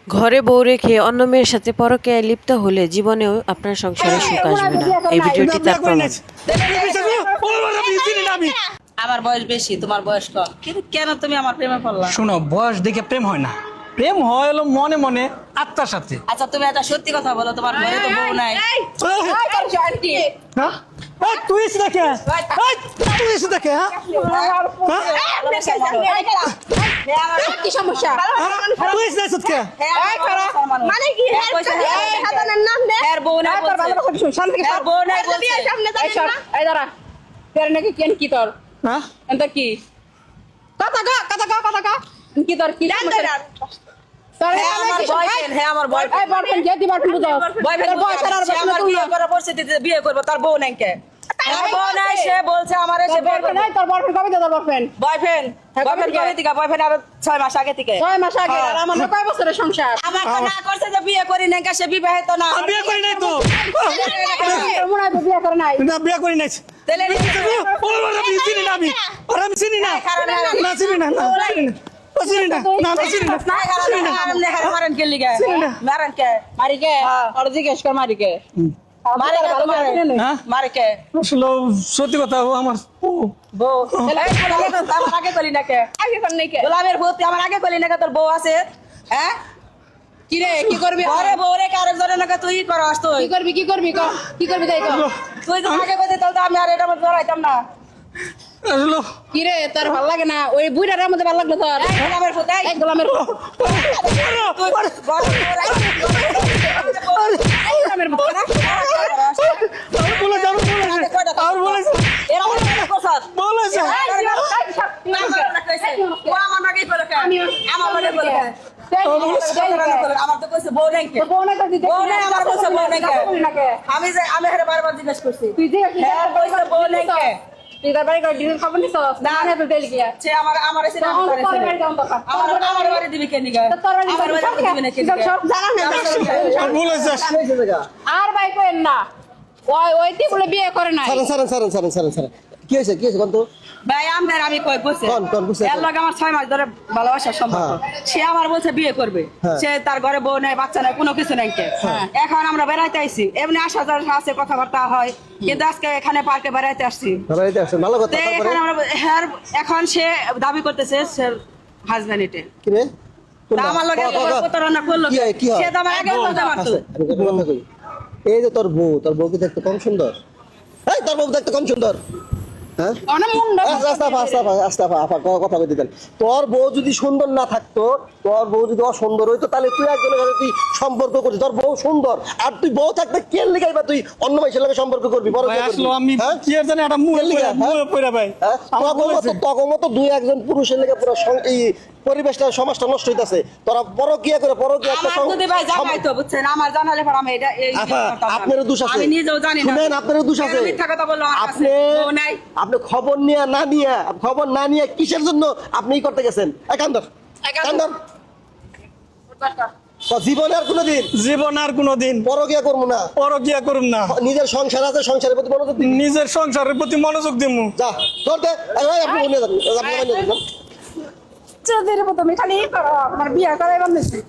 ঘরে বউ রেখে অন্য মেয়ের সাথে পরকীয়ায় লিপ্ত হলে জীবনেও আপনার সংসারে সুখ আসবে না। এই ভিডিওটি তার প্রমাণ। আমার বয়স বেশি, তোমার বয়স কম, কিন্তু কেন তুমি আমার প্রেমে পড়লা? শোনো, বয়স দেখে প্রেম হয় না, প্রেম হয় হলো মনে মনে আত্মার সাথে। আচ্ছা তুমি একটা সত্যি কথা বলো, তোমার ঘরে তো বউ নাই। হ্যাঁ? এই, তুই এসে দেখে এই, তুই এসে দেখে হ্যাঁ? কি সমস্যা? তুই এসে দেখে কে? মানে কি হাতানের নাম দে এর বউ নাই তোর ভালো বলছে। কথা শুন শান্ত থেকে এর বউ নাই বলছে। সামনে এই দাঁড়া তোর নাকি কেন কি তোর হ্যাঁ? এন্ড কি কথা কি তোর কি সমস্যা তোর হ্যাঁ আমার বয়ফ্রেন্ড, হ্যাঁ আমার এই বয়ফ্রেন্ড। বয়ফ্রেন্ড যে দিবার বুঝাও বয়ফ্রেন্ড তোর বয়স আর সে আমার বিয়ে করার পরিস্থিতিতে বিয়ে করবে, তার বউ নাই কে? তার বউ নাই, সে বলছে আমার এসে বিয়ে করবে। তোর বয়ফ্রেন্ড কবে তোর বয়ফ্রেন্ড বয়ফ্রেন্ড হ্যাঁ, কবে বয়ফ্রেন্ড থেকে? কবে থেকে? বয়ফ্রেন্ড আরো 6 মাস আগে থেকে। 6 মাস আগে আর আমার কয় বছরের সংসার আমার তো না করছে যে বিয়ে করি নাই, সে বিবাহিত না। আমি বিয়ে করি নাই তো। মনে হয় বিয়ে করে নাই না, বিয়ে করি নাই। তাহলে আমি চিনি না, আমি চিনি না, না চিনি না, না চিনি না, ও চিনি না, না আমি চিনি না। মারেন কে লিগে? মারেন কে? মারি কে আর জিজ্ঞেস কর মারি কে মারে কে তোমারে? হ্যাঁ? মারে কে? আসলে সত্যি কথা, ও আমার বউ। আমার আগে কলি না কে? আগে কর নাই কে গোলামের বউ, তুই আমার আগে কলি না কে? তোর বউ আছে? হ্যাঁ? কি রে কি করবি ঘরে বউ রে কারোর জন্য না তুই করস তুই। কি করবি তাই কর তুই তো আগে কইতে তাহলে তো আমি আর এটা মধ্যে জড়াইতাম না। আসলে কি রে তোর ভালো লাগে না ওই বুইড়ার মধ্যে ভালো লাগলো তোর গোলামের বউ তাই? এক গোলামের তুই ঘরে বউ এই গোলামের মধ্যে না আমি বলেছি, আমি বলেছি, এরা হলো কোসাদ। বলেছি। আমার মাকে কইলো কে? আমার মাকে কইলো কে? আমার তো কইছে বউ নাই কে? বউ নাই, আমার বলছে বউ নাই কে? আমি হেরে বারবার জিজ্ঞেস করছি। তুই যে হ্যাঁ, কইছে বউ নাই কে? তুই তার বাড়ি করে ডিটেল খবর নিছ না না তো তেল গিয়া সে আমার এসে নাম করেছে। আমার বাড়ি দিবি কে নিগা? তোর বাড়ি আমার বাড়ি দিবি না কে নিগা? সব জানা না আমি বলেছি। আর ভাই কইেন না ওই তি বলে বিয়ে করে নাই সারেন কি হয়েছে কোন তো ভাই আমি কই বলছে কোন বুঝছে এর লগে আমার 6 মাস ধরে ভালোবাসার সম্পর্ক। সে আমার বলছে বিয়ে করবে। হ্যাঁ। সে তার ঘরে বউ নাই, বাচ্চা নাই, কোনো কিছু নাই কে। এখন আমরা বেড়াইতে আইছি, এমনি আসা যাওয়া আছে, কথাবার্তা হয়, কিন্তু আজকে এখানে পার্কে বেড়াইতে আসছি। বাড়িতে আসেন ভালো কথা তো তারপরে এখানে আমরা এখন সে দাবি করতেছে সে হাজবেন্ড এটে। কি রে তা আমার লগে প্রতারণা করলো কি হয়, কি হয়? সে তো আমার আগে বলতে পারতো। আমি একটা কথা কই এই যে তোর বউ কি দেখতে কম সুন্দর? এই তোর বউ দেখতে কম সুন্দর? হ্যাঁ অনেক মুন্ডা আস্তাফা কথা কইতে দেন। তোর বউ যদি সুন্দর না থাকতো, তোর বউ যদি অসুন্দর হইতো, তাহলে তুই একজনের সাথে তুই সম্পর্ক করছিস। তোর বউ সুন্দর, আর তুই বউ থাকতে কে লিগাইবা? তুই অন্য মানুষের লগে সম্পর্ক করবি, বড় ভাই কে করবি? আসলে আমি হ্যাঁ? কি আর জানি, একটা মুয়ে পড়া ভাই। হ্যাঁ? তখন মতো দুই একজন পুরুষের লেগে পুরো এই পরিবেশটা সমাজটা নষ্ট হইতাছে। তোরা পরকিয়া করে একটা আমার যদি ভাই জানাইতো, বুঝছেন, আমার জানালে পর আমি এটা এই করতাম না। আপনারও দোষ আছে। আমি নিজেও জানি না। শুনেন, আপনারও দোষ আছে। মিথ্যা কথা বললো আমার কাছে। বউ নাই। আপনি খবর না নিয়ে কিসের জন্য আপনি করতে গেছেন? কান্দর জীবন আর কোনোদিন পরকিয়া করবো না, পরকিয়া করবো না। নিজের সংসার আছে, সংসারের প্রতি মনোযোগ দিন। নিজের সংসারের প্রতি মনোযোগ দিব। যা ধরতে আপনি বলে যান। চোদ্দের মতো আমি খালি আমার বিয়ে করাই বান্ধবী